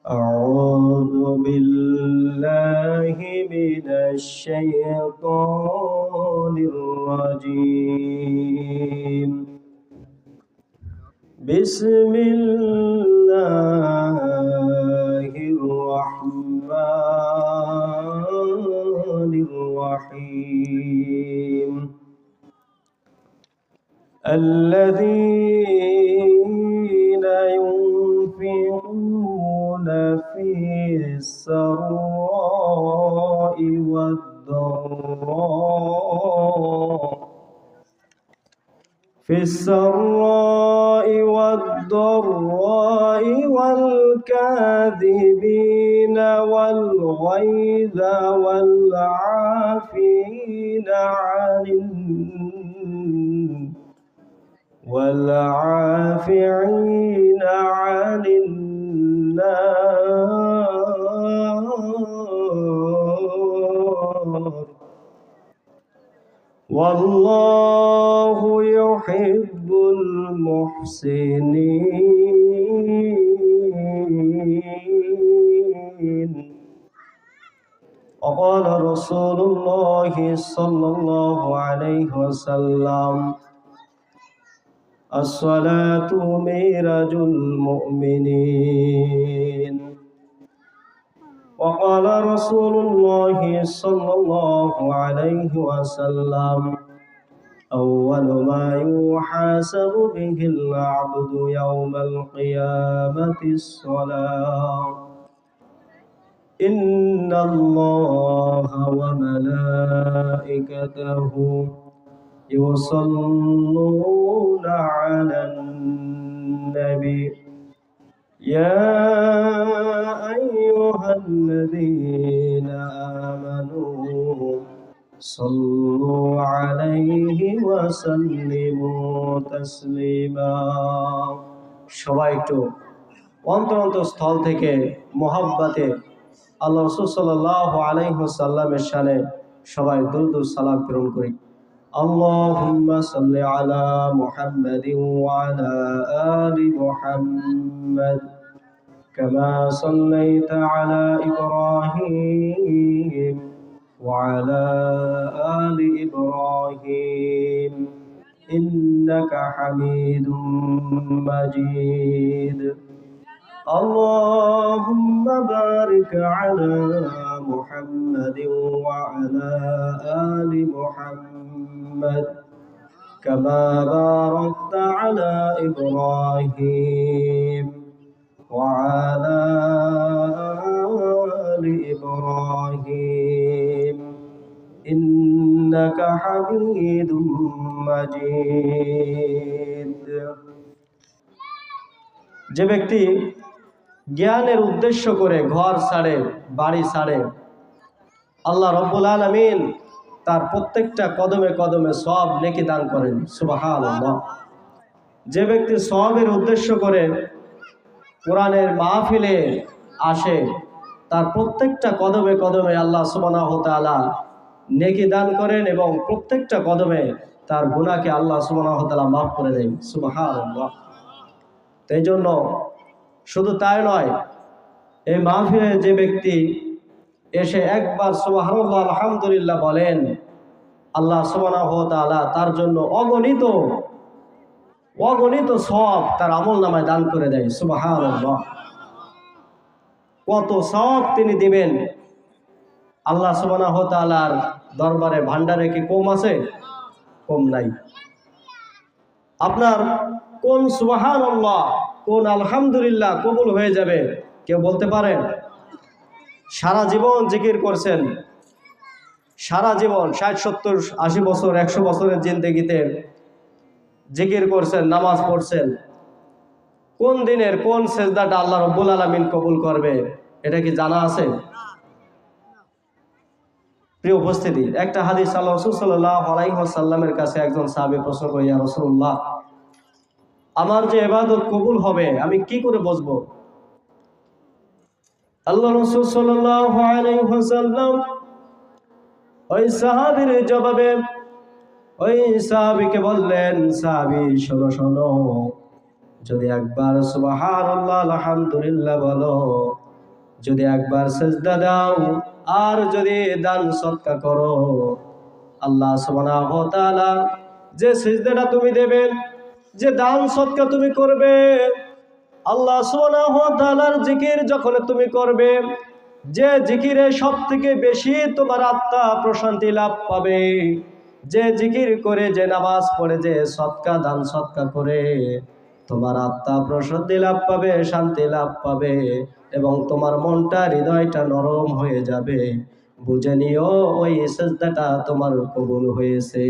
أعوذ بالله من الشيطان الرجيم. بسم الله الرحمن الرحيم. الذين ينفقون في السراء والضراء والكاذبين والغيظ والعافين عن النار والله يحب المحسنين. وقال رسول الله صلى الله عليه وسلم: الصلاة معراج المؤمنين. وقال رسول الله صلى الله عليه وسلم: أول ما يحاسب به العبد يوم القيامة الصلاة. إن الله وملائكته يصلون على النبي يا أيها الذين آمنوا صلوا عليه وسلموا تسليما. সবাই একটু অন্তরস্থল থেকে মোহাব্বতে আল্লাহ রাসূল সাল্লাল্লাহু আলাইহি ওয়াসাল্লামের শানে সবাই দুরূদ ও সালাম প্রেরণ করি। আল্লাহুম্মা সাল্লি আলা মুহাম্মাদিন ওয়া আলা আলি মুহাম্মাদ কামা সাল্লাইতা আলা ইব্রাহিম ওয়া আলা আলি ইব্রাহিম ইন্নাকা হামিদুম মাজিদ। اللهم بارك على محمد وعلى آل محمد كما باركت على إبراهيم وعلى آل إبراهيم إنك حميد مجيد। যে ব্যক্তি জ্ঞানের উদ্দেশ্য করে ঘর ছাড়ে, বাড়ি ছাড়ে, আল্লাহ রব্বুল আলামিন তার প্রত্যেকটা কদমে কদমে সওয়াব নেকি দান করেন। সুবহানাল্লাহ। যে ব্যক্তি সওয়াবের উদ্দেশ্য করে কোরআনের মাহফিলে আসে, তার প্রত্যেকটা কদমে কদমে আল্লাহ সুবহানাহু ওয়া তাআলা নেকি দান করেন এবং প্রত্যেকটা কদমে তার গুনাহকে আল্লাহ সুবহানাহু ওয়া তাআলা মাফ করে দেন। সুবহানাল্লাহ। এই জন্য শুধু তাই নয়, এই মাহফিলে যে ব্যক্তি এসে একবার সুবহানাল্লাহ আলহামদুলিল্লাহ বলেন, আল্লাহ সুবহানাহু ওয়া তাআলা তার জন্য অগণিত সওয়াব তার আমলনামায় দান করে দেয়। সুবহানাল্লাহ। কত সওয়াব তিনি দিবেন আল্লাহ সুবহানাহু ওয়া তাআলার দরবারে, ভান্ডারে কি কম আছে? কম নাই। আপনার কোন সুবহানাল্লাহ, কোন আলহামদুলিল্লাহ কবুল হয়ে যাবে কেউ বলতে পারেন? সারা জীবন জিকির করছেন, সারা জীবন 60, 70, 80 বছর, 100 বছরের জিন্দেগিতে জিকির করছেন, নামাজ পড়ছেন, কোন দিনের কোন সেজদাটা আল্লাহ রব্বুল আলামিন কবুল করবে এটা কি জানা আছে? প্রিয় উপস্থিতি, একটা হাদিস আল্লাহ রাসূল সাল্লাল্লাহু আলাইহি ওয়াসাল্লামের কাছে একজন সাহাবী প্রশ্ন করে, ইয়া রাসূলুল্লাহ, আমার যে ইবাদত কবুল হবে আমি কি করে বুঝবো? আল্লাহ রাসূল সাল্লাল্লাহু আলাইহি ওয়াসাল্লাম ওই সাহাবীর জবাবে ওই সাহাবীকে বললেন, সাহাবী শোনো শোনো, যদি একবার সুবহানাল্লাহ আলহামদুলিল্লাহ বলো, যদি একবার সিজদা দাও আর যদি দান সদকা করো, আল্লাহ সুবহানাহু ওয়া তাআলা যে সিজদাটা তুমি দেবে, যে দান সদকা তুমি করবে, আল্লাহ সুবহানাহু ওয়া তাআলার জিকির যখন তুমি করবে, যে জিকিরে সবথেকে বেশি তোমার আত্মা প্রশান্তি লাভ পাবে, যে জিকির করে, যে নামাজ পড়ে, যে সদকা দান সদকা করে তোমার আত্মা প্রশান্তি লাভ পাবে, শান্তি লাভ পাবে এবং তোমার মনটা হৃদয়টা নরম হয়ে যাবে, বুঝে নিও ওই সিজদাটা তোমার কবুল হয়েছে।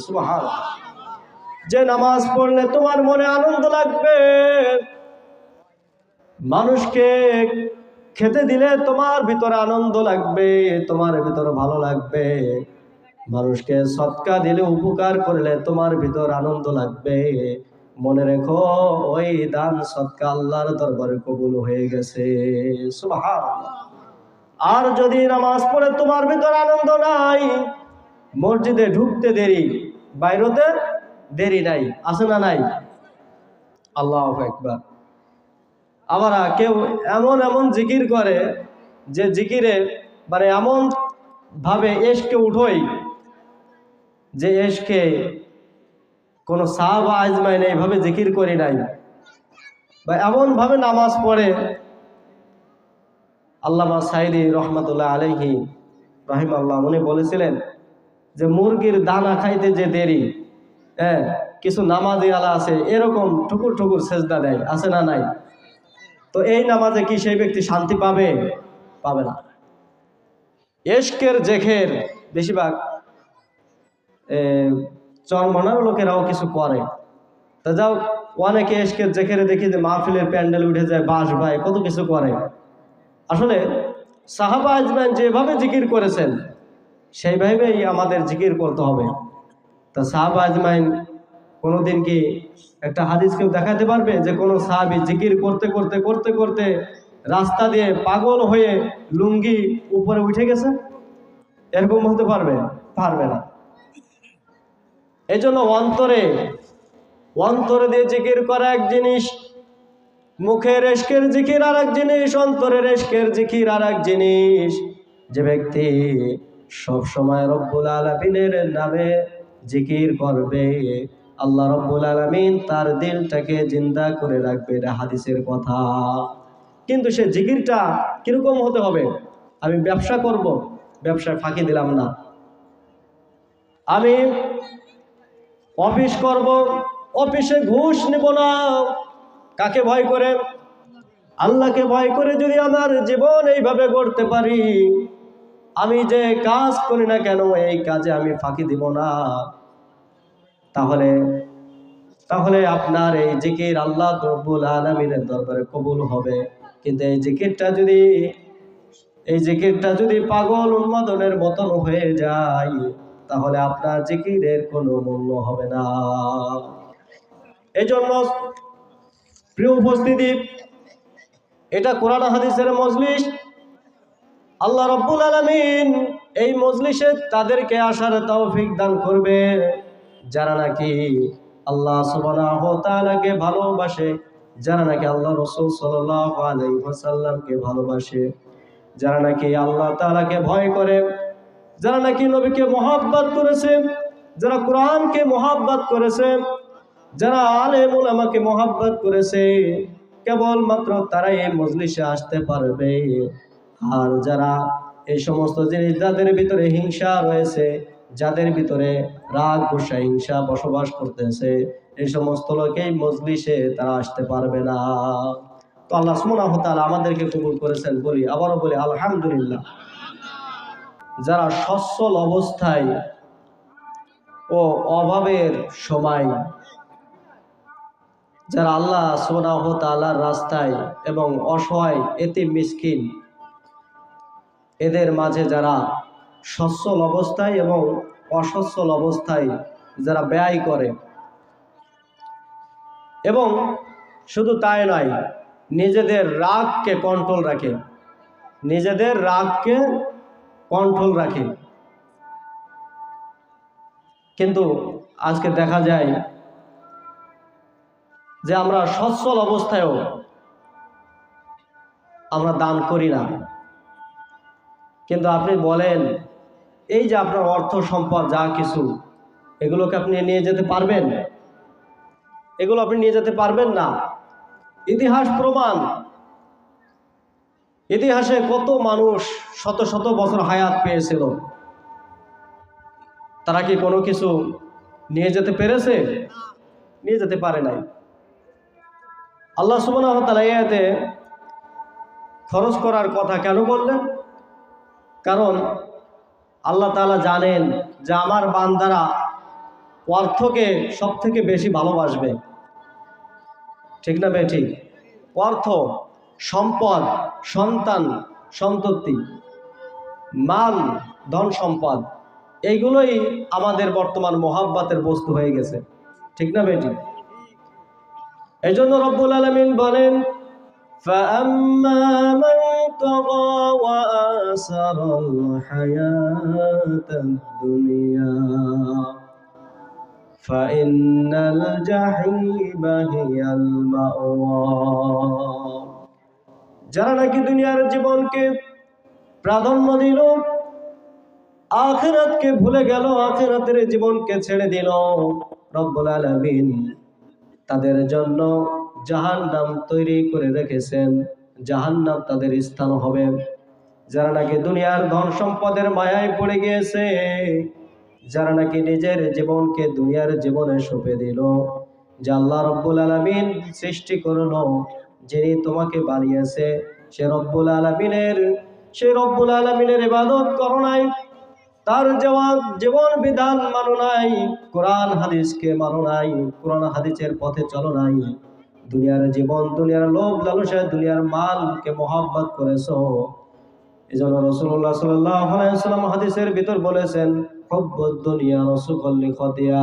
সুবহানাল্লাহ। যে নামাজ পড়লে তোমার মনে আনন্দ লাগবে, মানুষকে খেতে দিলে তোমার ভিতরে আনন্দ লাগবে, তোমার ভিতরে ভালো লাগবে, মানুষকে সদকা দিলে, উপকার করলে তোমার ভিতর আনন্দ লাগবে, মনে রেখো ওই দান সদকা আল্লাহর দরবারে কবুল হয়ে গেছে। সুবহানাল্লাহ। আর যদি নামাজ পড়ে তোমার ভিতর আনন্দ নাই, মসজিদে ঢুকতে দেরি, বাইরেতে দেরি নাই, আছে না নাই? আল্লাহু আকবার। আবার কেউ এমন এমন জিকির করে যে জিকিরে মানে এমন ভাবে এশকে উঠোই, যে এশকে কোনো সাহাবা আজমাইন এইভাবে জিকির করি নাই, বা এমন ভাবে নামাজ পড়ে। আল্লামা সাইদি রহমাতুল্লাহ আলাইহি রাহিমাহুল্লাহ উনি বলেছিলেন যে মুরগির দানা খাইতে যে দেরি, কিছু নামাজি আলা আছে এরকম ঠুকুর ঠুকুর সেজদা দেয়, আছে না নাই? তো এই নামাজে কি সেই ব্যক্তি শান্তি পাবে? পাবে না। এশকের জেখের বেশিরভাগ চরমনার লোকেরাও কিছু করে, তা যাও, অনেকে এশকের জেখেরে দেখি যে মাহফিলের প্যান্ডেল উঠে যায়, বাঁশ ভাই কত কিছু করে। আসলে সাহাবা আজমাইন যেভাবে জিকির করেছেন সেইভাবেই আমাদের জিকির করতে হবে। তা সাহাবা আজমাইন কোনোদিন কি একটা হাদিস কেউ দেখাতে পারবে যে কোনো সাহাবী জিকির করতে করতে করতে করতে রাস্তা দিয়ে পাগল হয়ে লুঙ্গি উপরে উঠে গেছে? এরকম হতে পারবে? পারবে না। এই জন্য অন্তরে দিয়ে জিকির করা এক জিনিস, মুখের এশকের জিকির আর এক জিনিস, অন্তরের এশকের জিকির আর এক জিনিস। যে ব্যক্তি সব সময় রব্বুল আলামিনের নামে জিকির করবে, আল্লাহ রব্বুল আলামিন তার দিলটাকে জিন্দা করে রাখবে, এটা হাদিসের কথা। কিন্তু সে জিকিরটা কিরকম হতে হবে? আমি ব্যবসা করব, ব্যবসায় ফাঁকি দিলাম না। আমি অফিস করব, অফিসে ঘুষ নেব না। কাকে ভয় করে? আল্লাহকে ভয় করে যদি আমার জীবন এইভাবে গড়তে পারি, আমি যে কাজ করি না কেন এই কাজে আমি ফাঁকি দিব না, তাহলে আপনার এই জিকির আল্লাহ রব্বুল আলামিনের দরবারে কবুল হবে। কিন্তু এই জিকিরটা যদি পাগল উন্মাদনের মতন হয়ে যায়, তাহলে আপনার জিকিরের কোনো মূল্য হবে না। এই জন্য প্রিয় উপস্থিতি, এটা কোরআন হাদিসের মজলিস। আল্লাহ রব্বুল আলামিন এই মজলিসে তাদেরকে আসার তৌফিক দান করবে যারা নাকি আল্লাহ সুবহানাহু ওয়া তাআলাকে ভালোবাসে, যারা নাকি আল্লাহ রাসূল সাল্লাল্লাহু আলাইহি ওয়াসাল্লামকে ভালোবাসে, যারা নাকি আল্লাহ তাআলাকে ভয় করে, যারা নাকি নবীকে মহব্বত করেছে, যারা কোরআনকে মহব্বত করেছে, যারা আলেম উলামাকে মহব্বত করেছে, কেবলমাত্র তারাই এই মজলিসে আসতে পারবে। আর যারা এই সমস্ত জিনিস, যাদের ভিতরে হিংসা রয়েছে, যাদের ভিতরে রাগ গোসা হিংসা বসবাস করতেছে, এই সমস্ত লোক এই মজলিসে তারা আসতে পারবে না। তো আল্লাহ সুবহানাহু ওয়া তাআলা আমাদেরকে কবুল করেছেন, বলি আবারও বলি আলহামদুলিল্লাহ। যারা সচ্ছল অবস্থায় ও অভাবের সময় যারা আল্লাহ সুবহানাহু ওয়া তাআলার রাস্তায় এবং অসহায় এতিম মিসকিন এদের মাঝে যারা সচ্ছল অবস্থায় এবং অসচ্ছল অবস্থায় যারা ব্যয় করে, এবং শুধু তাই নয়, নিজেদের রাগকে কন্ট্রোল রাখে, কিন্তু আজকে দেখা যায় যে আমরা সচ্ছল অবস্থায়ও আমরা দান করি না। কিন্তু আপনি বলেন, এই যে আপনার অর্থ সম্পদ যা কিছু, এগুলোকে আপনি নিয়ে যেতে পারবেন? এগুলো আপনি নিয়ে যেতে পারবেন না। ইতিহাস প্রমাণ, ইতিহাসে কত মানুষ শত শত বছর হায়াত পেয়েছিল, তারা কি কোনো কিছু নিয়ে যেতে পেরেছে? নিয়ে যেতে পারে নাই। আল্লাহ সুবহানাহু ওয়া তাআলা এতে খরচ করার কথা কেন বললেন? কারণ আল্লাহ তাআলা জানেন যে আমার বান্দারা অর্থকে সব থেকে বেশি ভালোবাসবে। ঠিক না ভাই? ঠিক। অর্থ, সম্পদ, সন্তান, সন্ততি, মাল, ধন সম্পদ, এইগুলোই আমাদের বর্তমান মোহাব্বতের বস্তু হয়ে গেছে। ঠিক না ভাই? ঠিক। এই জন্য রব্বুল আলামিন বলেন, فَأَمَّا مَنْ طَغَى وَآثَرَ الْحَيَاةَ الدُّنْيَا فَإِنَّ الْجَحِيمَ هِيَ الْمَأْوَى। যারা নাকি দুনিয়ার জীবনকে প্রাধান্য দিল, আখিরাতকে ভুলে গেল, আখিরাতের জীবনকে ছেড়ে দিল, রব্বুল আলামিন তাদের জন্য জাহান্নাম তৈরি করে রেখেছেন। জাহান্নাম তাদের স্থান হবে। যারা নাকি দুনিয়ার ধন সম্পদের মায়ায় পড়ে গিয়েছে, যারা নাকি নিজের জীবনকে দুনিয়ার জীবনে সঁপে দিল, যে আল্লাহ রব্বুল আলামিন সৃষ্টি করলো, যিনি তোমাকে বানিয়েছে, সে রব্বুল আলামিনের ইবাদত করো নাই, তার জীবন বিধান মানো নাই, কোরআন হাদিসকে মানো নাই, কোরআন হাদিসের পথে চলো নাই, দুনিয়ার জীবন, দুনিয়ার লোভ লালসায়, দুনিয়ার মালকে মহব্বত করেছো। এজন্য রাসূলুল্লাহ সাল্লাল্লাহু আলাইহি ওয়াসাল্লাম হাদিসের ভিতর বলেছেন, হুব্বুদ দুনিয়া রাসূকুল লিখাতিয়া।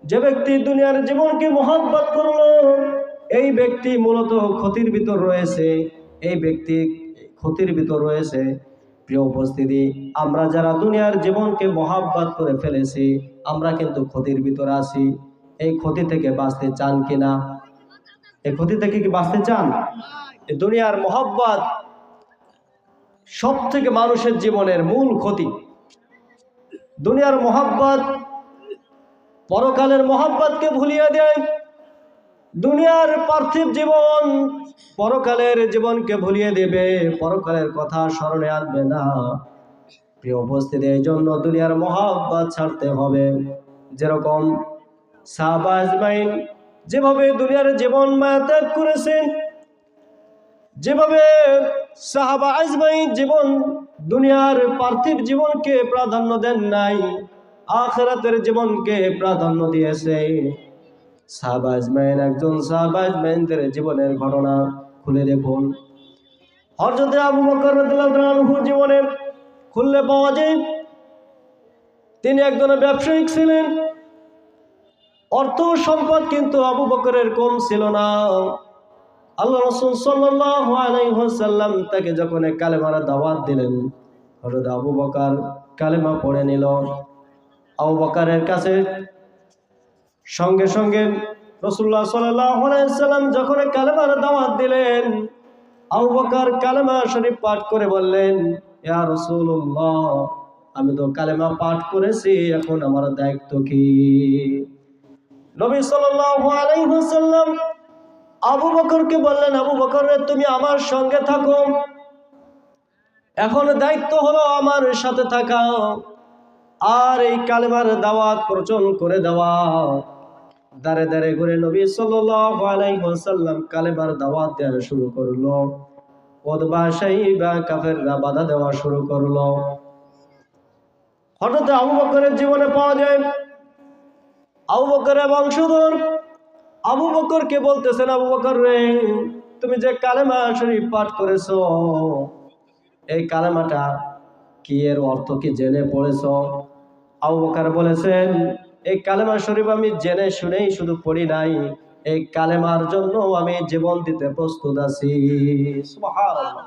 যে ব্যক্তি দুনিয়ার জীবনকে মহব্বত করলো, এই ব্যক্তি মূলত ক্ষতির ভিতর রয়েছে। এই ব্যক্তি ক্ষতির ভিতর রয়েছে। প্রিয় উপস্থিতি, আমরা যারা দুনিয়ার জীবনকে মহব্বত করে ফেলেছি, আমরা কিন্তু ক্ষতির ভিতরে আছি। এই ক্ষতি থেকে বাঁচতে চান কিনা? এই ক্ষতি থেকে কি বাঁচতে চান? এই দুনিয়ার মহব্বত সব থেকে মানুষের জীবনের মূল ক্ষতি। দুনিয়ার মহব্বত পরকালের মহব্বতকে ভুলিয়ে দেয়। দুনিয়ার পার্থিব জীবন পরকালের জীবনকে ভুলিয়ে দেবে, পরকালের কথা স্মরণে আনবে না। প্রিয় উপস্থিতি, এই জন্য দুনিয়ার মহব্বত ছাড়তে হবে। যেরকম সাহাবা আজমাইন যেভাবে দুনিয়ার জীবন মায়া ত্যাগ করেছেন, যেভাবে সাহাবা আজমাইন জীবন দুনিয়ার পার্থিব জীবনকে প্রাধান্য দেন নাই, আখিরাতের জীবনকে প্রাধান্য দিয়েছে। সাহাবা আজমাইন, একজন সাহাবা আজমাইনদের জীবনের ঘটনা খুলে দেখুন। হযরত আবু বকর রাদিয়াল্লাহু আনহুর জীবনে খুললে পাওয়া যায়, তিনি একজন ব্যবসায়িক ছিলেন। অর্থ সম্পদ কিন্তু আবু বকরের কম ছিল না। আল্লাহ রাসূল সাল্লাল্লাহু আলাইহি ওয়াসাল্লাম তাকে যখন কালেমার দাওয়াত দিলেন, হযরত আবু বকর কালেমা পড়ে নিল। আবু বকরের কাছে সঙ্গে সঙ্গে রাসূলুল্লাহ সাল্লাল্লাহু আলাইহি ওয়াসাল্লাম যখন কালেমার দাওয়াত দিলেন, আবু বকর কালেমা শরীফ পাঠ করে বললেন, ইয়া রাসূলুল্লাহ, আমি তো কালেমা পাঠ করেছি, এখন আমার দায়িত্ব কি? নবী সাল্লাল্লাহু আলাইহি ওয়াসাল্লাম আবু বকরকে বললেন, আবু বকর রে, তুমি আমার সঙ্গে থাকো, এখন দায়িত্ব হলো আমার সাথে থাকা আর এই কালেমার দাওয়াত প্রচার করে দেওয়া। দাঁড়ে দাঁড়ে ঘুরে নবী সাল্লাল্লাহু আলাইহি ওয়াসাল্লাম কালেমার দাওয়াত দেওয়া শুরু করলো। উতবা শাইবা কাফেররা বাধা দেওয়া শুরু করলো। হঠাৎ আবু বকরের জীবনে পাওয়া যায় আবু বকরের বংশধর আবু বকরকে বলতেছেন, আবু বকর রে, তুমি যে কালেমা শরীফ পাঠ করেছো, এই কালেমাটা কি, এর অর্থ কি জেনে পড়েছো? আবু বকর বলেছেন, এই কালেমা শরীফ আমি জেনে শুনেই শুধু পড়ি নাই, এই কালেমার জন্য আমি জীবন দিতে প্রস্তুত আছি। সুবহানাল্লাহ।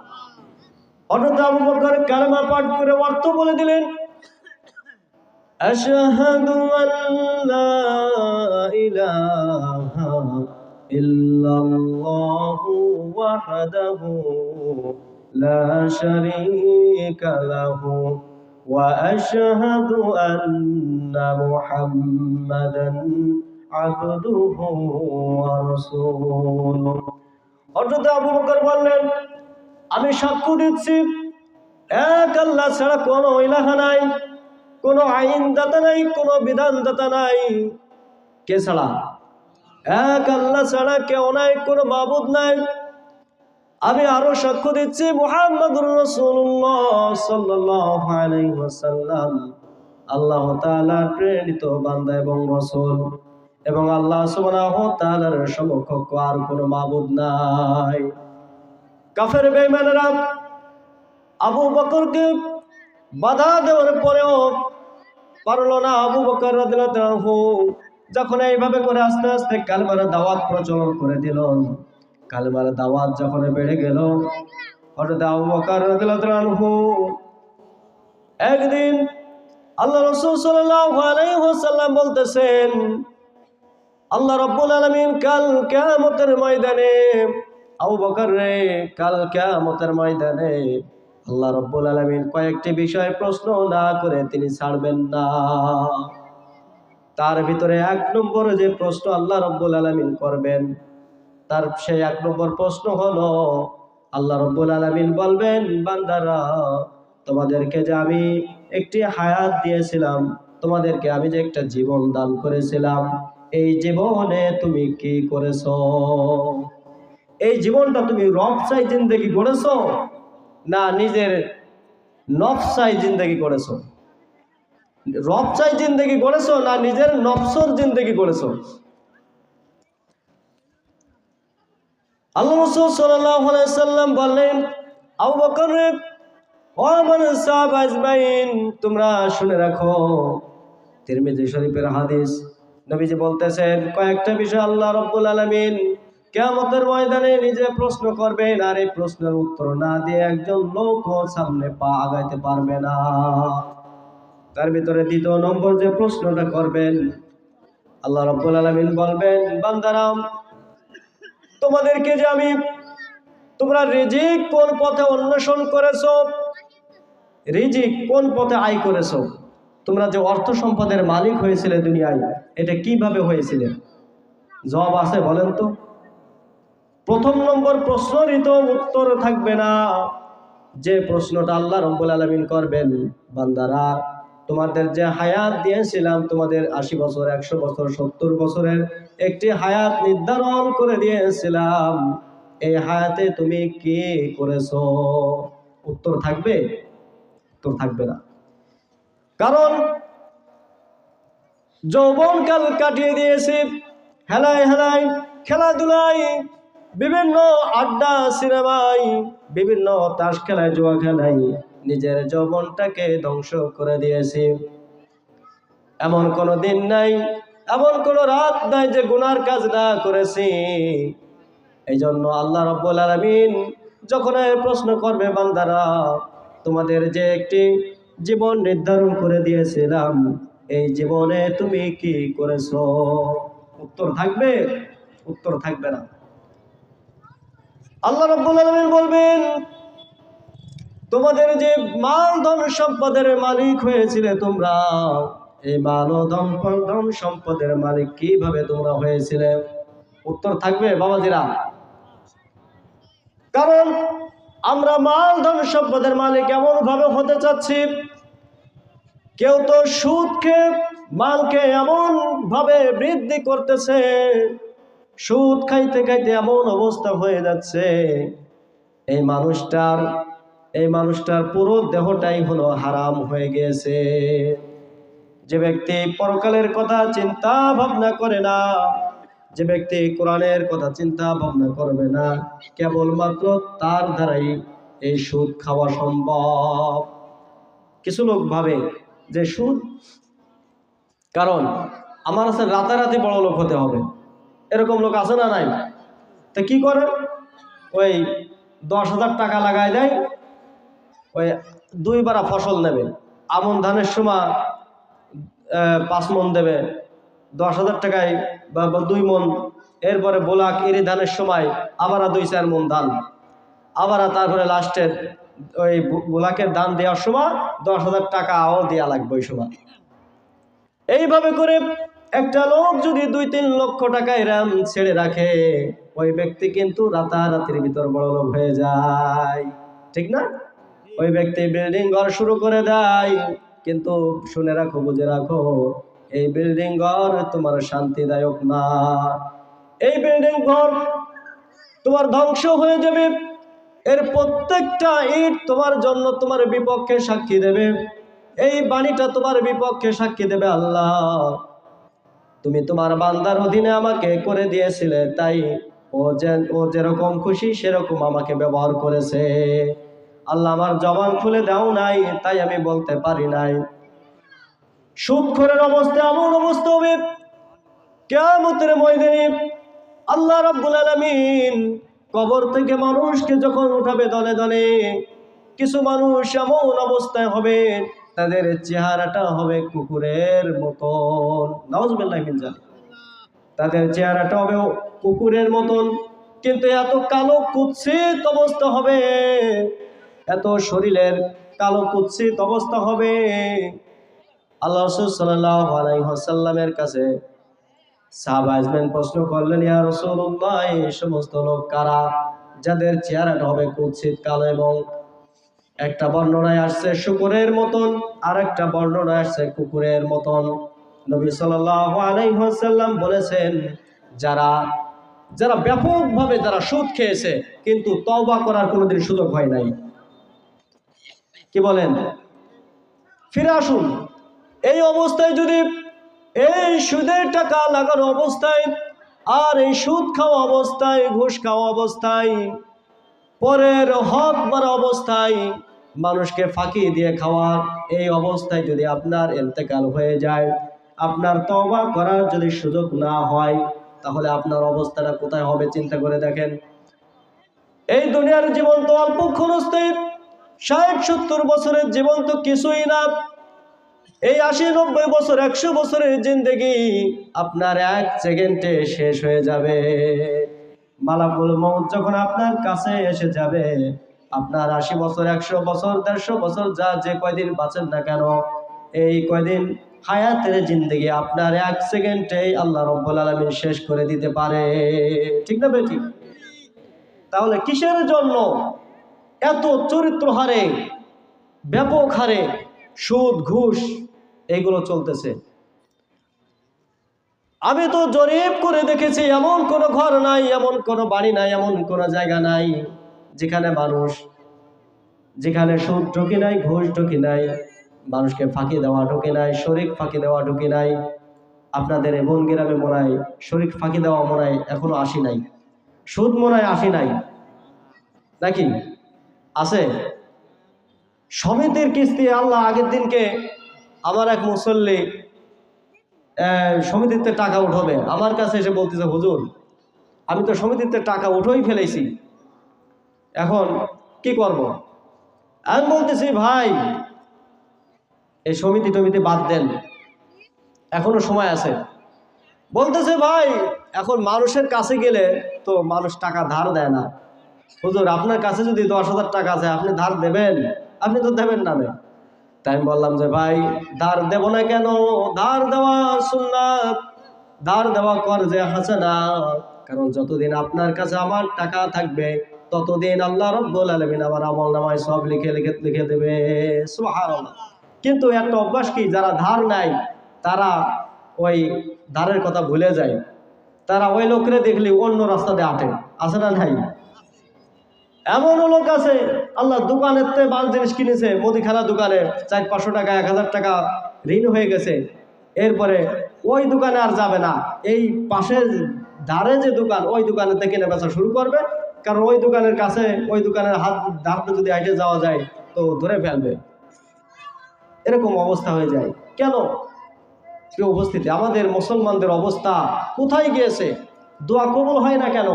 হঠাৎ আবু বকর কালেমা পাঠ করে অর্থ বলে দিলেন, আশহাদু আল্লা ইলাহা ইল্লাল্লাহু ওয়াহদাহু লা শারীকা লাহু ওয়া আশহাদু আন্না মুহাম্মাদান আবদুহু ওয়া রাসূলুহু। হযরত আবু বকর বললেন, আমি সাক্ষ্য দিচ্ছি এক আল্লাহ ছাড়া কোনো ইলাহা নাই, কোনো আইনদাতা নাই, কোনো বিধানদাতা নাই। কে ছাড়া? এক আল্লাহ ছাড়া কেউ নাই, কোনো মাবুদ নাই। আমি আরো সাক্ষ্য দিচ্ছি মুহাম্মদুর রাসূলুল্লাহ সাল্লাল্লাহু আলাইহি ওয়াসাল্লাম আল্লাহ তাআলার প্রেরিত বান্দা এবং রাসূল, এবং আল্লাহ সুবহানাহু ওয়া তাআলার সমকক্ষ আর কোনো মাবুদ নাই। কাফের বেঈমানেরা আবু বকরকে বাধা দেওয়ার পরেও পারলো না। আবু বকর রাদিয়াল্লাহু আনহু যখন এইভাবে করে আস্তে আস্তে কালেমার দাওয়াত প্রচলন করে দিল, কালেমার দাওয়াত যখন বেড়ে গেল, হযরত আবু বকর রাদিয়াল্লাহু আনহু একদিন আল্লাহ রাসূল সাল্লাল্লাহু আলাইহি ওয়াসাল্লাম বলতেছেন, আল্লাহ রাব্বুল আলামিন কাল কিয়ামতের ময়দানে, আবু বকর রে, কাল কিয়ামতের ময়দানে আল্লাহ রাব্বুল আলামিন কয়েকটি বিষয় প্রশ্ন না করে তিনি ছাড়বেন না। তার ভিতরে এক নম্বর যে প্রশ্ন আল্লাহ রাব্বুল আলামিন করবেন, তার সেই এক নম্বর প্রশ্ন হলো, আল্লাহ রাব্বুল আলামিন বলবেন, বান্দারা, তোমাদেরকে যে আমি একটি হায়াত দিয়েছিলাম, তোমাদেরকে আমি যে একটা জীবন দান করেছিলাম, এই জীবনে তুমি কি করেছো? এই জীবনটা তুমি রব চাই জিন্দেগি করেছো না নিজের নফস চাই জিন্দেগি করেছো? রব চাই জিন্দেগি করেছো না নিজের নফসর জিন্দেগি করেছো? আল্লাহ রাসূল সাল্লাল্লাহু আলাইহি ওয়াসাল্লাম বললেন, আবু বকর রে, ও আমার সাহাবা আজমাইন, তোমরা শুনে রাখো, তিরমিজি শরীফের হাদিস, নবীজি বলতেছেন কয়েকটা বিষয় আল্লাহ রাব্বুল আলামিন কিয়ামতের ময়দানে নিজে প্রশ্ন করবেন, আর এই প্রশ্নের উত্তর না দিয়ে একজন লোক সামনে পা আগাইতে পারবে না। তার ভিতরে দ্বিতীয় নম্বর যে প্রশ্নটা করবেন, আল্লাহ রাব্বুল আলামিন বলবেন, বান্দারা, তোমাদেরকে যে আমি, তোমরা রিজিক কোন পথে অন্বেষণ করেছো, রিজিক কোন পথে আয় করেছো, তোমরা যে অর্থ সম্পদের মালিক হয়েছিলে দুনিয়ায়, এটা কিভাবে হয়েছিলে? জবাব আছে বলেন তো? প্রথম নম্বর প্রশ্নেরই তো উত্তর থাকবে না। যে প্রশ্নটা আল্লাহ রাব্বুল আলামিন করবেন, বান্দারা, তোমাদের যে হায়াত দিয়েছিলাম, তোমাদের 80 বছর, 100 বছর, 70 বছরের একটি হায়াত নির্ধারণ করে দিয়েছিলাম, এই হায়াতে তুমি কি করেছো? উত্তর থাকবে? উত্তর থাকবে না। কারণ যৌবনকাল কাটিয়ে দিয়েছি হেলায় হেলায়, খেলাধুলায়, বিভিন্ন আড্ডা, সিনেমায়, বিভিন্ন তাস খেলায়, জুয়া খেলায় নিজের যৌবনটাকে ধ্বংস করে দিয়েছি। এমন কোনো দিন নাই, এমন কোনো রাত নাই যে গুনার কাজ না করেছি। এই জন্য আল্লাহ রাব্বুল আলামিন যখন প্রশ্ন করবে, বান্দারা, তোমাদের যে একটি জীবন নির্ধারণ করে দিয়েছিলাম, এই জীবনে তুমি কি করেছো? উত্তর থাকবে? উত্তর থাকবে না। আল্লাহ রাব্বুল আলামিন বলবেন, তোমাদের যে মাল ধন সম্পদের মালিক হয়েছিলে তোমরা, এই মাল ও ধন সম্পদের মালিক কিভাবে তোমরা হয়েছিলে? উত্তর থাকবে বাবাজিরা? কারণ আমরা মাল ধন সম্পদের মালিক এমন ভাবে হতে চাচ্ছি, কেউ তো সুদ খেয়ে মালকে এমন ভাবে বৃদ্ধি করতেছে, সুদ খাইতে খাইতে এমন অবস্থা হয়ে যাচ্ছে, এই মানুষটার পুরো দেহটাই হলো হারাম হয়ে গিয়েছে। যে ব্যক্তি পরকালের কথা চিন্তা ভাবনা করে না, যে ব্যক্তি কোরআনের কথা চিন্তা ভাবনা করবে না, কেবলমাত্র তার দ্বারাই এই সুদ খাওয়া সম্ভব। কিছু লোক ভাবে যে সুদ, কারণ আমার আছে রাতারাতি বড় লোক হতে হবে, এরকম লোক আছে না নাই? তা কি করে, ওই 10,000 টাকা লাগায় দেয়, ওই 2 বারা ফসল নেবে, আমন ধানের সময় 5 মন দেবে, 10,000 টাকায় বা 2 মন এরপরে বোলাক ইরি ধানের সময় আবার 2-4 মণ ধান, আবার তারপরে লাস্টের ওই বোলাকের দান দেওয়ার সময় 10,000 টাকাও দেওয়া লাগবে ওই সময়। এইভাবে করে একটা লোক যদি 2-3 লক্ষ টাকা এরাম ছেড়ে রাখে, ওই ব্যক্তি কিন্তু রাতারাতির ভিতর বড় লোক হয়ে যায়, ঠিক না? ওই ব্যক্তি বিল্ডিং ঘর শুরু করে দেয়, কিন্তু শুনে রাখো, বুঝে রাখো, এই বিল্ডিং ঘর তোমার শান্তিদায়ক না। এই বিল্ডিং ঘর তোমার ধ্বংস হয়ে যাবে। এর প্রত্যেকটা ইট তোমার জন্য তোমার বিপক্ষে সাক্ষী দেবে। এই বাণীটা তোমার বিপক্ষে সাক্ষী দেবে, আল্লাহ তুমি তোমার বান্দার অধীনে আমাকে করে দিয়েছিলে, তাই ও যেরকম খুশি সেরকম আমাকে ব্যবহার করেছে। আল্লাহ আমার জবান খুলে দাও নাই, তাই আমি বলতে পারি নাই। সুদখোরের অবস্থা এমন অবস্থা হবে কিয়ামতের ময়দানে আল্লাহ রাব্বুল আলামিন কবর থেকে মানুষকে যখন উঠাবে দলে দলে, কিছু মানুষ এমন অবস্থায় হবে তাদের চেহারাটা হবে কুকুরের মতন, নাউজুবিল্লাহ মিন যালিক। তাদের চেহারাটা হবে কুকুরের মতন, কিন্তু এত কালো কুৎসিত অবস্থা হবে, এত শরীরের কালো কুৎসিত অবস্থা হবে। আল্লাহ রাসূল সাল্লাল্লাহু আলাইহি ওয়াসাল্লামের কাছে সাহাবা আজমাইন প্রশ্ন করলেন, ইয়া রাসূলুল্লাহ, এই সমস্ত লোক কারা যাদের চেহারাটা হবে কুৎসিত কালো? এবং একটা বর্ণনায় আসছে শুকরের মতন, আর একটা বর্ণনায় আসছে কুকুরের মতন। নবী সাল্লাল্লাহু আলাইহি ওয়াসাল্লাম বলেছেন, যারা যারা ব্যাপকভাবে যারা সুদ খেয়েছে কিন্তু তওবা করার কোনোদিন সুযোগ হয় নাই। কি বলেন? ফিরে আসুন। এই অবস্থায় যদি এই সুদের টাকা লাগানো অবস্থায় আর এই সুদ খাওয়া অবস্থায়, ঘুষ খাওয়া অবস্থায়, পরের হক মারা অবস্থায়, মানুষকে ফাঁকি দিয়ে খাওয়া, এই অবস্থায় যদি আপনার ইন্তেকাল হয়ে যায়, আপনার তওবা করার যদি সুযোগ না হয়, তাহলে আপনার অবস্থাটা কোথায় হবে চিন্তা করে দেখেন। এই দুনিয়ার জীবন তো অল্প ক্ষণস্থায়ী, 60-70 বছরের জীবন তো কিছুই না। এই 80-90 বছর, 100 বছরের জিন্দেগি আপনার 1 সেকেন্ডে শেষ হয়ে যাবে। মালাকুল মউত যখন আপনার কাছে এসে যাবে, আপনার 80 বছর, 100 বছর, 150 বছর, যা যে কয়দিন বাঁচেন না কেন, এই কয়দিন হায়াতের জিন্দেগি আপনার 1 সেকেন্ডেই আল্লাহ রাব্বুল আলামিন শেষ করে দিতে পারে, ঠিক না বেটি? তাহলে কিসের জন্য এত চরিত্র হারে, ব্যাপক হারে সুদ ঘুষ এইগুলো চলতেছে? আমি তো জরিপ করে দেখেছি, এমন কোনো ঘর নাই, এমন কোনো বাড়ি নাই, এমন কোনো জায়গা নাই যেখানে সুদ ঢুকি নাই, ঘুষ ঢুকি নাই, মানুষকে ফাঁকি দেওয়া ঢুকি নাই, শরিক ফাঁকি দেওয়া ঢুকি নাই। আপনাদের এমন গ্রামে মনে হয় শরিক ফাঁকি দেওয়া মনে হয় এখনো আসি নাই, সুদ মনে হয় আসি নাই, নাকি আছে? সমিতির কিস্তি, আল্লাহ আগের দিনকে আমার এক মুসল্লি সমিতিতে টাকা উঠবে, আমার কাছে এসে বলতেছে, হুজুর আমি তো সমিতিতে টাকা উঠেই ফেলেছি, এখন কি করব? আমি বলতেছি, ভাই এই সমিতি টমিতি বাদ দেন, এখনো সময় আছে। বলতেছে, ভাই এখন মানুষের কাছে গেলে তো মানুষ টাকা ধার দেয় না। হুজুর আপনার কাছে যদি 10,000 টাকা আছে, আপনি ধার দেবেন? আপনি তো দেবেন না। তাই আমি বললাম যে, ভাই ধার দেব না কেন? ধার দেওয়া সুন্নাত, ধার দেওয়া কর্জে হাসানা। কারণ যতদিন আপনার কাছে আমার টাকা থাকবে, ততদিন আল্লাহ রাব্বুল আলামিন আমার আমলনামায় সব লিখে দেবে। সুবহানাল্লাহ। কিন্তু একটা অভ্যাস কি, যারা ধার নেয় তারা ওই ধারের কথা ভুলে যায়। তারা ওই লোকরে দেখলে অন্য রাস্তা দিয়ে হাঁটে, আছে না নাই? এমনও লোক আছে, আল্লাহ দোকানের তে মাল জিনিস কিনেছে, মুদিখানা দোকানে 400-500 টাকা, 1000 টাকা ঋণ হয়ে গেছে, এরপরে ওই দোকানে আর যাবে না, এই পাশের ধারে যে দোকান, ওই দোকানে থেকে কেনা বেচা শুরু করবে। কারণ ওই দোকানের কাছে, ওই দোকানের হাত ধারতে যদি হাইটে যাওয়া যায় তো ধরে ফেলবে। এরকম অবস্থা হয়ে যায় কেন? কি উপস্থিতি, আমাদের মুসলমানদের অবস্থা কোথায় গিয়েছে? দোয়া কবুল হয় না কেন?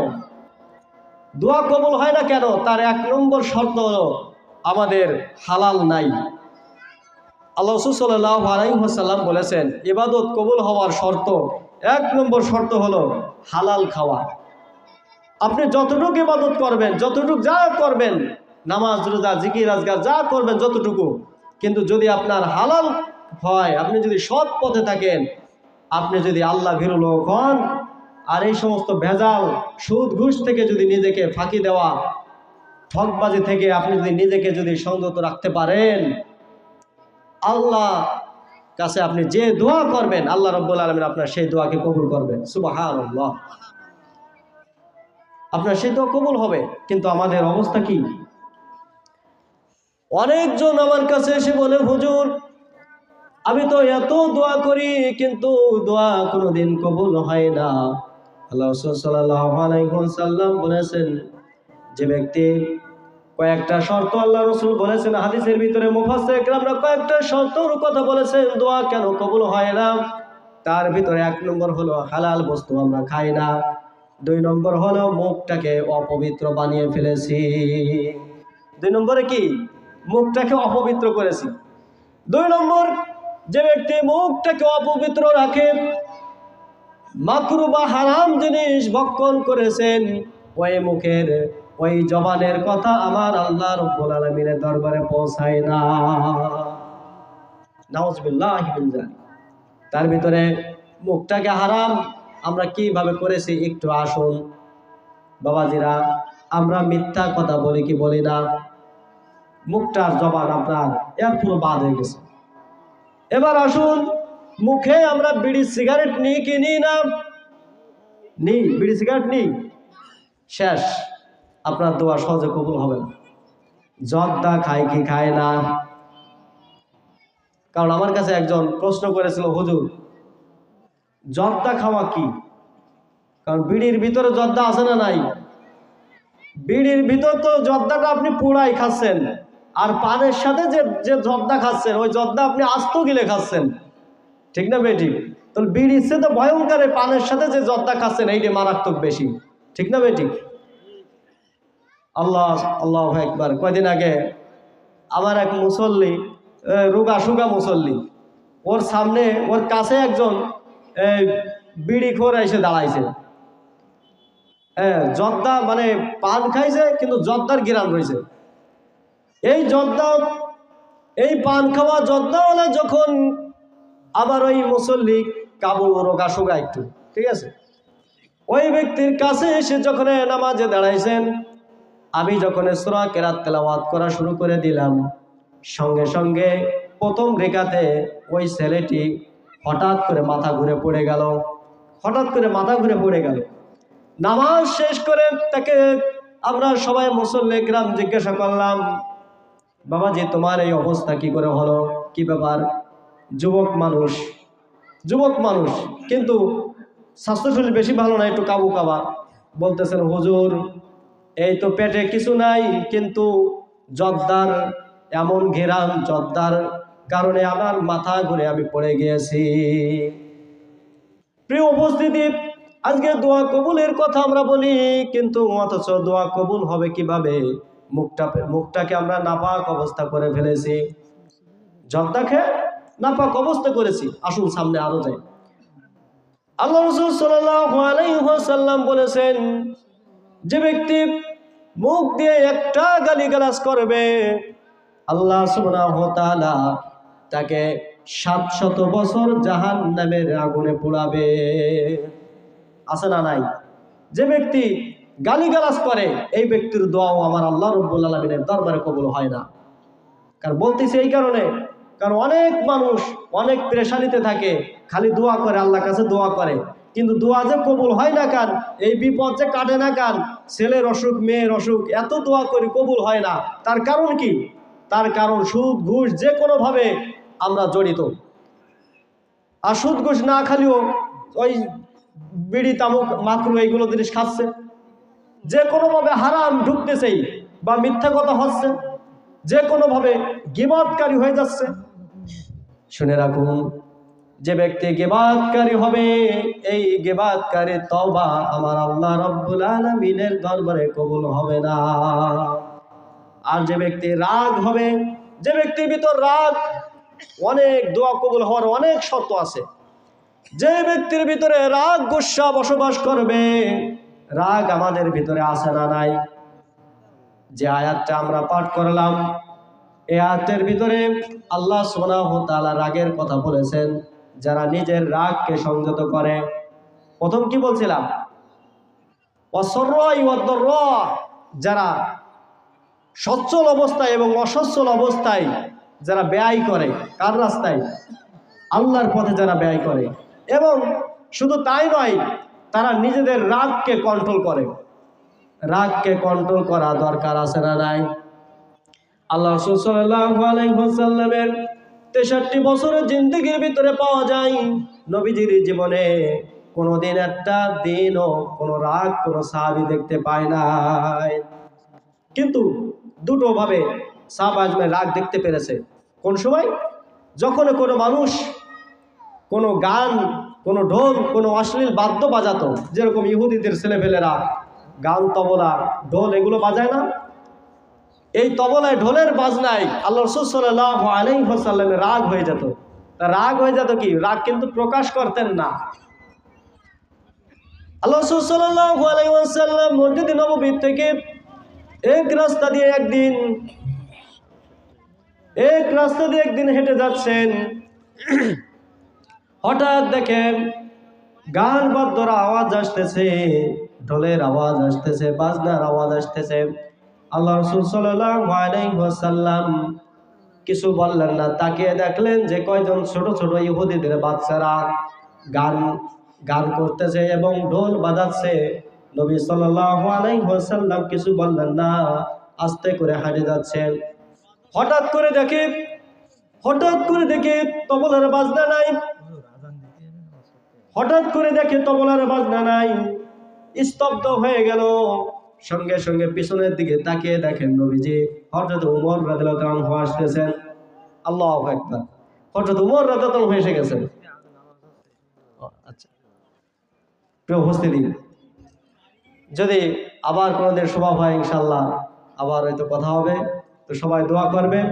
দোয়া কবুল হয় না কেন? তার 1 নম্বর শর্ত হলো আমাদের হালাল নাই। আল্লাহ রাসূল সাল্লাল্লাহু আলাইহি ওয়াসাল্লাম বলেছেন, ইবাদত কবুল হওয়ার শর্ত, 1 নম্বর শর্ত হলো হালাল খাওয়া। আপনি যতটুকু ইবাদত করবেন, যতটুকু যা করবেন, নামাজ রোজা জিকির আজকার যা করবেন যতটুকু, কিন্তু যদি আপনার হালাল হয়, আপনি যদি সৎ পথে থাকেন, আপনি যদি আল্লাহ ভীরু লোক হন, আর এই সমস্ত ভেজাল সুদ ঘুষ থেকে যদি নিজেকে ফাঁকি দেওয়া, ঠকবাজি থেকে আপনি যদি নিজেকে যদি সংযত রাখতে পারেন, আল্লাহ কাছে আপনি যে দোয়া করবেন আল্লাহ রাব্বুল আলামিন আপনার সেই দোয়াকে কবুল করবেন। সুবহানাল্লাহ, আপনার সেই দোয়া কবুল হবে। কিন্তু আমাদের অবস্থা কি? অনেকজন আমার কাছে এসে বলে, হুজুর আমি তো এত দোয়া করি কিন্তু দোয়া কোনোদিন কবুল হয় না। আল্লাহ রাসূল সাল্লাল্লাহু আলাইহি ওয়াসাল্লাম বলেছেন, যে ব্যক্তি কয়েকটা শর্ত আল্লাহ রাসূল বলেছেন, হাদিসের ভিতরে মুফাসসির কিরামরা কয়েকটা শর্তের কথা বলেছেন দোয়া কেন কবুল হয় না। তার ভিতরে 1 নম্বর হলো হালাল বস্তু আমরা খাই না, 2 নম্বর হলো মুখটাকে অপবিত্র বানিয়ে ফেলেছি। 2 নম্বরে কি? মুখটাকে অপবিত্র করেছি। 2 নম্বর, যে ব্যক্তি মুখটাকে অপবিত্র রাখে, মাকরুহ বা হারাম জিনিস ভক্ষণ করেছেন, ওই মুখের ওই জবানের কথা আমার আল্লাহ রাব্বুল আলামিনের দরবারে পৌঁছায় না। নাউজুবিল্লাহি মিন যালিক। তার ভিতরে মুখটাকে হারাম আমরা কিভাবে করেছি একটু আসুন বাবাজিরা, আমরা মিথ্যা কথা বলি কি বলি না? মুখটার জবান আপনার এর পুরো বাদ হয়ে গেছে। এবার আসুন, মুখে আমরা বিড়ি সিগারেট নিই কি নিই না? নিই, বিড়ি সিগারেট নিই, শেষ, আপনার দোয়া সহজে কবুল হবে না। জর্দা খায় কি খায় না? কারণ আমার কাছে একজন প্রশ্ন করেছিল, হুজুর জর্দা খাওয়া কি? কারণ বিড়ির ভিতরে জর্দা আছে না নাই? বিড়ির ভিতর তো জর্দাটা আপনি পুরাই খাচ্ছেন, আর পানের সাথে যে যে জর্দা খাচ্ছেন ওই জর্দা আপনি আস্ত গিলে খাচ্ছেন, ঠিক না বেঠিক? তাহলে বিড়ির চেয়ে তো ভয়ঙ্কর পানের সাথে যে জর্দা খাচ্ছেন এইটা মারাত্মক বেশি, ঠিক না বেঠিক? আল্লাহ আল্লাহু আকবার। কয়দিন আগে আমার এক মুসল্লি, রোগা সুগা মুসল্লি, ওর সামনে ওর কাছে একজন বিড়ি খোর এসে দাঁড়াইছে। হ্যাঁ, জর্দা মানে পান খাইছে কিন্তু জর্দার গিরান রয়েছে। এই জর্দা, এই পান খাওয়া জর্দাওয়ালা যখন আবার ওই মুসল্লি কাবু রোগা সুগা একটু, ঠিক আছে, ওই ব্যক্তির কাছে এসে যখন নামাজে দাঁড়াইছেন, আমি যখন সূরা কেরাত তেলাওয়াত করা শুরু করে দিলাম, সঙ্গে সঙ্গে প্রথম রেখাতে ওই ছেলেটি হঠাৎ করে মাথা ঘুরে পড়ে গেল, হঠাৎ করে মাথা ঘুরে পড়ে গেল। নামাজ শেষ করে তাকে আমরা সবাই মুসল্লি কিরাম জিজ্ঞাসা করলাম, বাবাজি তোমার এই অবস্থা কি করে হলো, কি ব্যাপার? যুবক মানুষ, যুবক মানুষ কিন্তু স্বাস্থ্য শরীর বেশি ভালো না, একটু কাবু কাবা। বলতেছেন, হুজুর এই তো পেটে কিছু নাই কিন্তু জর্দার এমন ঘেরান, জর্দার কারণে আমার মাথা ঘুরে আমি পড়ে গিয়েছি। প্রিয় উপস্থিতি, আজকে দোয়া কবুলের কথা আমরা বলি, কিন্তু অথচ দোয়া কবুল হবে কিভাবে? মুখটাকে আমরা নাপাক অবস্থা করে ফেলেছি, জর্দা খেয়ে নাপাক অবস্থা করেছি। আসুন সামনে আরো যাই। আল্লাহ রাসূল সাল্লাল্লাহু আলাইহি ওয়াসাল্লাম বলেছেন, যে ব্যক্তি মুখ দিয়ে একটা গালিগালাজ করবে আল্লাহ সুবহানাহু ওয়া তাআলা তাকে 700 বছর জাহান্নামের আগুনে পোড়াবে। আছে না নাই? যে ব্যক্তি গালিগালাজ করে এই ব্যক্তির দোয়াও আমার আল্লাহ রাব্বুল আলামিনের দরবারে কবুল হয় না। কারণ বলতেছি এই কারণে, কারণ অনেক মানুষ অনেক পেরেশানিতে থাকে, খালি দোয়া করে, আল্লাহর কাছে দোয়া করে, কিন্তু দোয়া যে কবুল হয় না কান, এই বিপদ যে কাটে না কান, ছেলের অসুখ মেয়ের অসুখ, এত দোয়া করি কবুল হয় না। তার কারণ কি? তার কারণ সুদ ঘুষ যে কোনোভাবে আমরা জড়িত। আর সুদ ঘুষ না খালিও ওই বিড়ি তামুক মাকরু এইগুলো জিনিস খাচ্ছে, যে কোনোভাবে হারাম ঢুকতেছেই, বা মিথ্যা কথা হচ্ছে, যে কোনোভাবে গীবতকারী হয়ে যাচ্ছে। শুনে রাখুন, যে ব্যক্তি গীবতকারী হবে এই গীবতকারী তওবা আমার আল্লাহ রাব্বুল আলামিনের দরবারে কবুল হবে না। আর যে ব্যক্তি রাগ হবে, যে ব্যক্তির ভিতর রাগ, অনেক দোয়া কবুল হওয়ার অনেক শর্ত আছে, যে ব্যক্তির ভিতরে রাগ গুসা বসবাস করবে, রাগ আমাদের ভিতরে আছে না নাই? যে আয়াতটা আমরা পাঠ করলাম, এই আয়াতের ভিতরে আল্লাহ সুবহানাহু ওয়া তাআলা রাগের কথা বলেছেন। যারা নিজের রাগকে সংযত করে, প্রথম কি বলছিলাম? যারা সচ্ছল অবস্থায় এবং অসচ্ছল অবস্থায় যারা ব্যয় করে, কার রাস্তায়? আল্লাহর পথে যারা ব্যয় করে। এবং শুধু তাই নয়, তারা নিজেদের রাগকে কন্ট্রোল করে। রাগকে কন্ট্রোল করা দরকার আছে না নাই? আল্লাহ রাসূল সাল্লাল্লাহু আলাইহি ওয়াসাল্লামের 63 বছরের জিন্দেগির ভিতরে পাওয়া যায় নবীজির জীবনে কোনোদিন একটা দিনও কোনো রাগ কোনো সাহাবী দেখতে পায় নাই। কিন্তু দুটো ভাবে সাহাবা আজমাইন রাগ দেখতে পেরেছে। কোন সময়? যখন কোনো মানুষ কোনো গান, কোনো ঢোল, কোনো অশ্লীল বাদ্য বাজাতো, যেরকম ইহুদিদের ছেলেপেলেরা গান, তবলা, ঢোল এগুলো বাজায় না? এই তবলায় ঢোলের বাজনায় আল্লাহ রাসূল সাল্লাল্লাহু আলাইহি ওয়াসাল্লামের রাগ হয়ে যেত। তা রাগ হয়ে যেত কি? রাগ কিন্তু প্রকাশ করতেন না। আল্লাহ রাসূল সাল্লাল্লাহু আলাইহি ওয়াসাল্লাম মসজিদে নববী থেকে এক রাস্তা দিয়ে একদিন হেঁটে যাচ্ছেন। হঠাৎ দেখেন গান বাদ্যর আওয়াজ আসতেছে, ঢোলের আওয়াজ আসতেছে, বাজনার আওয়াজ আসতেছে। আল্লাহ রাসূল সাল্লাল্লাহু আলাইহি ওয়াসাল্লাম কিছু বললেন না। তাকিয়ে দেখলেন যে কয়জন ছোট ছোট ইহুদিদের বাচ্চারা গান করতেছে এবং ঢোল বাজাচ্ছে। নবী সাল্লাল্লাহু আলাইহি ওয়াসাল্লাম কিছু বললেন না, আস্তে করে হাঁটে যাচ্ছেন। হঠাৎ করে দেখে তবলার বাজনা নাই। স্তব্ধ হয়ে গেল। সঙ্গে সঙ্গে পিছনের দিকে তাকিয়ে দেখেন নবীজি হযরত ওমর রাদিয়াল্লাহু আনহু আসতেছেন। আল্লাহু আকবার! হযরত ওমর রাদিয়াল্লাহু আনহু এসে গেছেন। আচ্ছা, প্রিয় উপস্থিতি, যদি আবার কোনোদিন সম্ভব হয় ইনশাআল্লাহ আবার হয়তো কথা হবে। তো সবাই দোয়া করবেন।